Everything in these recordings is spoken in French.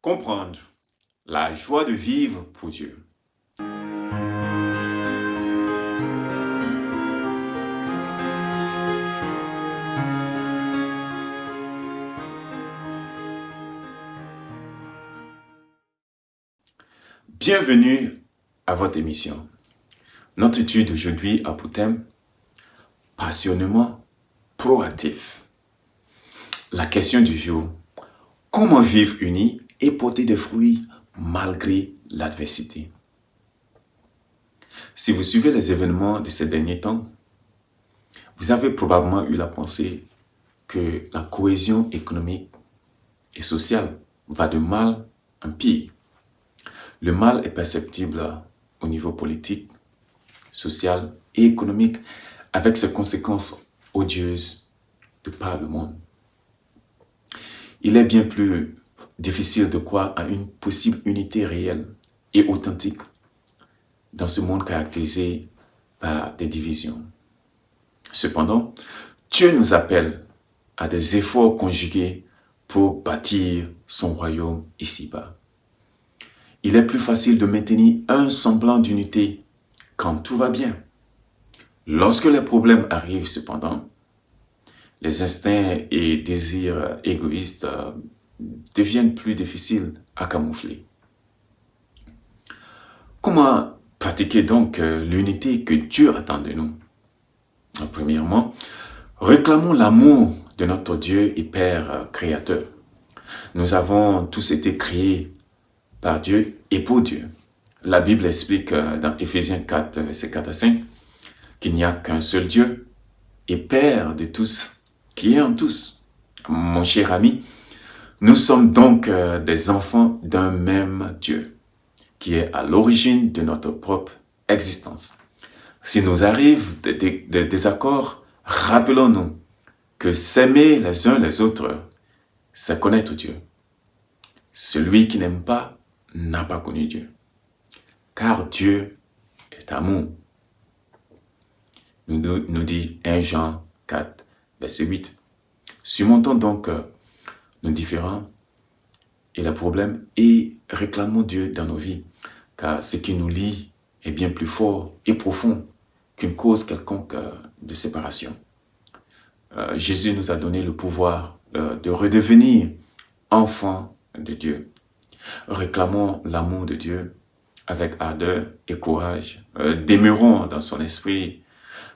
Comprendre la joie de vivre pour Dieu. Bienvenue à votre émission. Notre étude aujourd'hui a pour thème passionnément proactif. La question du jour: comment vivre unis et porter des fruits malgré l'adversité? Si vous suivez les événements de ces derniers temps, vous avez probablement eu la pensée que la cohésion économique et sociale va de mal en pire. Le mal est perceptible au niveau politique, social et économique, avec ses conséquences odieuses de par le monde. Il est bien plus difficile de croire à une possible unité réelle et authentique dans ce monde caractérisé par des divisions. Cependant, Dieu nous appelle à des efforts conjugués pour bâtir son royaume ici-bas. Il est plus facile de maintenir un semblant d'unité quand tout va bien. Lorsque les problèmes arrivent cependant, les instincts et désirs égoïstes deviennent plus difficiles à camoufler. Comment pratiquer donc l'unité que Dieu attend de nous? Premièrement, réclamons l'amour de notre Dieu et Père créateur. Nous avons tous été créés par Dieu et pour Dieu. La Bible explique dans Éphésiens 4, versets 4 à 5, qu'il n'y a qu'un seul Dieu et Père de tous, qui est en tous. Mon cher ami, nous sommes donc des enfants d'un même Dieu, qui est à l'origine de notre propre existence. S'il nous arrive des désaccords, rappelons-nous que s'aimer les uns les autres, c'est connaître Dieu. Celui qui n'aime pas n'a pas connu Dieu, car Dieu est amour. Nous dit 1 Jean 4, verset 8. Surmontons donc nos différends et les problèmes et réclamons Dieu dans nos vies, car ce qui nous lie est bien plus fort et profond qu'une cause quelconque de séparation. Jésus nous a donné le pouvoir de redevenir enfants de Dieu. Réclamons l'amour de Dieu avec ardeur et courage. Demeurons dans son esprit,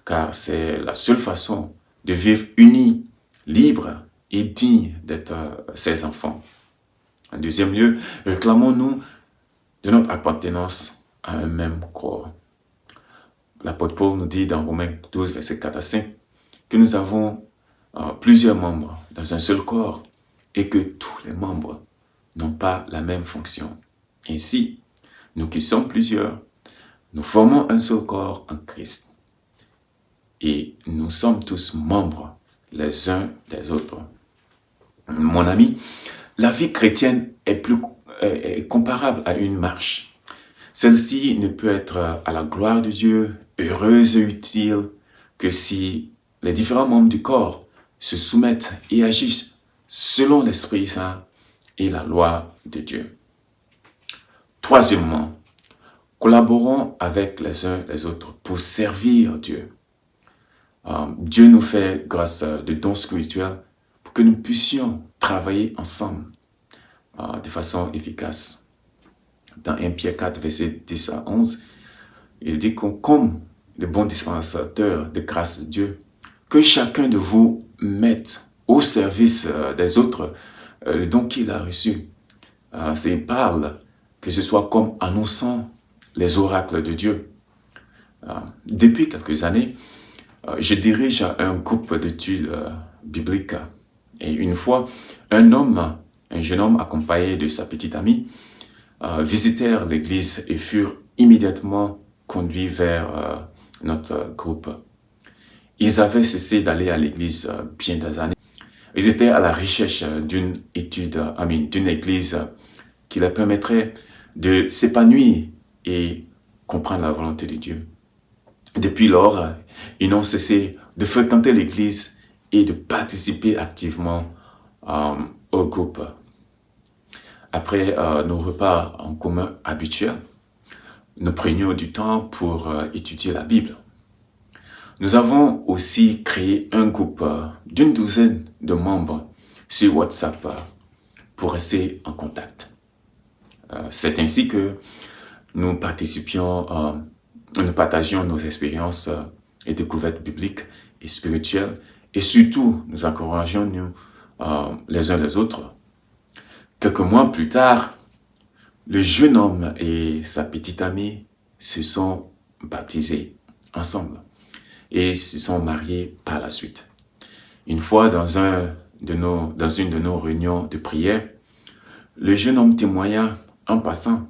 car c'est la seule façon de vivre unis, libres et dignes d'être ses enfants. En deuxième lieu, réclamons-nous de notre appartenance à un même corps. L'apôtre Paul nous dit dans Romains 12, verset 4 à 5, que nous avons plusieurs membres dans un seul corps et que tous les membres n'ont pas la même fonction. Ainsi, nous qui sommes plusieurs, nous formons un seul corps en Christ. Et nous sommes tous membres les uns des autres. Mon ami, la vie chrétienne est comparable à une marche. Celle-ci ne peut être à la gloire de Dieu, heureuse et utile, que si les différents membres du corps se soumettent et agissent selon l'Esprit Saint et la loi de Dieu. Troisièmement, collaborons avec les uns les autres pour servir Dieu. Dieu nous fait grâce de dons spirituels pour que nous puissions travailler ensemble de façon efficace. Dans 1 Pierre 4, verset 10 à 11, il dit que comme de bons dispensateurs de grâce de Dieu, que chacun de vous mette au service des autres le don qu'il a reçu. Il parle que ce soit comme annonçant les oracles de Dieu. Depuis quelques années, je dirige un groupe d'études bibliques. Et une fois, un jeune homme accompagné de sa petite amie, visitèrent l'église et furent immédiatement conduits vers notre groupe. Ils avaient cessé d'aller à l'église bien des années. Ils étaient à la recherche d'une église qui leur permettrait de s'épanouir et comprendre la volonté de Dieu. Depuis lors, ils n'ont cessé de fréquenter l'église et de participer activement au groupe. après nos repas en commun habituels, nous prenions du temps pour étudier la Bible. Nous avons aussi créé un groupe d'une douzaine de membres sur WhatsApp pour rester en contact. C'est ainsi que nous partagions nos expériences et découvertes bibliques et spirituelles, et surtout, nous encourageons les uns les autres. Quelques mois plus tard, le jeune homme et sa petite amie se sont baptisés ensemble et se sont mariés par la suite. Une fois dans une de nos réunions de prière, le jeune homme témoigna en passant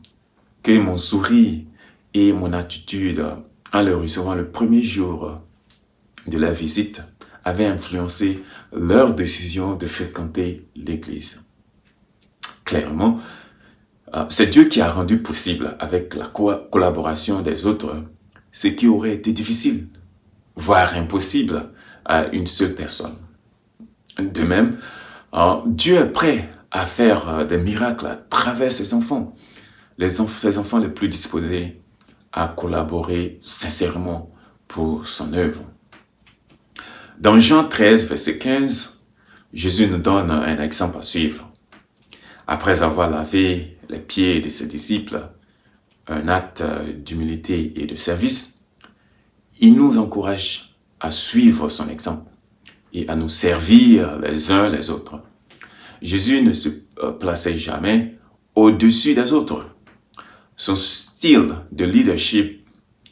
que mon sourire et mon attitude en le recevant le premier jour de la visite avaient influencé leur décision de fréquenter l'église. Clairement, c'est Dieu qui a rendu possible, avec la collaboration des autres, ce qui aurait été difficile, voire impossible à une seule personne. De même, Dieu est prêt à faire des miracles à travers ses enfants, ses enfants les plus disposés à collaborer sincèrement pour son œuvre. Dans Jean 13, verset 15, Jésus nous donne un exemple à suivre. Après avoir lavé les pieds de ses disciples, un acte d'humilité et de service, il nous encourage à suivre son exemple et à nous servir les uns les autres. Jésus ne se plaçait jamais au-dessus des autres. Son style de leadership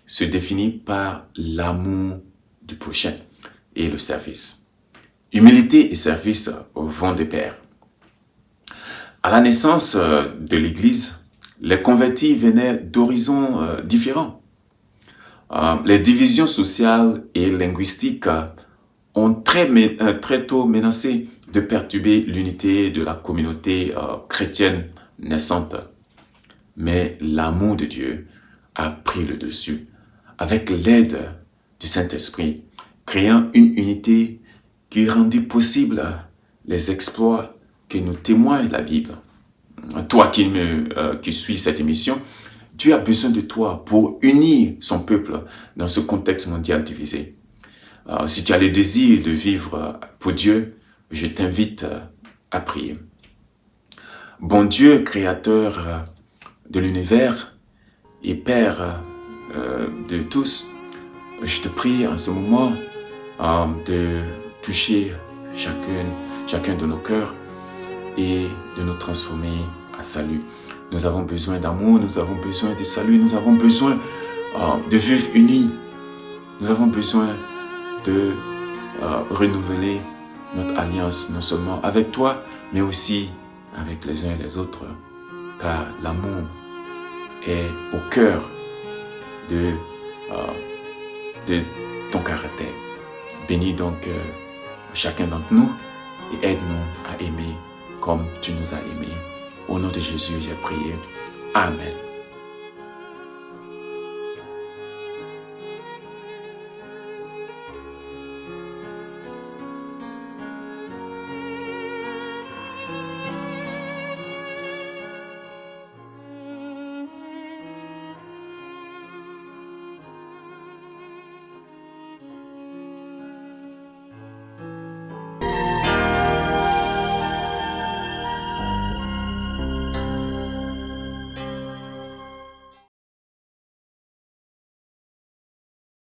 se définit par l'amour du prochain et le service. Humilité et service vont de pair. À la naissance de l'Église, les convertis venaient d'horizons différents. Les divisions sociales et linguistiques ont très tôt menacé de perturber l'unité de la communauté chrétienne naissante. Mais l'amour de Dieu a pris le dessus avec l'aide du Saint-Esprit, créant une unité qui rendit possible les exploits que nous témoigne la Bible. Toi qui suis cette émission, Dieu a besoin de toi pour unir son peuple dans ce contexte mondial divisé. Si tu as le désir de vivre pour Dieu, je t'invite à prier. Bon Dieu, créateur de l'univers et Père de tous, je te prie en ce moment de toucher chacun de nos cœurs et de nous transformer à salut. Nous avons besoin d'amour, nous avons besoin de salut, nous avons besoin de vivre unis. Nous avons besoin de renouveler notre alliance, non seulement avec toi, mais aussi avec les uns et les autres, car l'amour est au cœur de ton caractère. Bénis donc chacun d'entre nous et aide-nous à aimer comme tu nous as aimés. Au nom de Jésus, j'ai prié. Amen.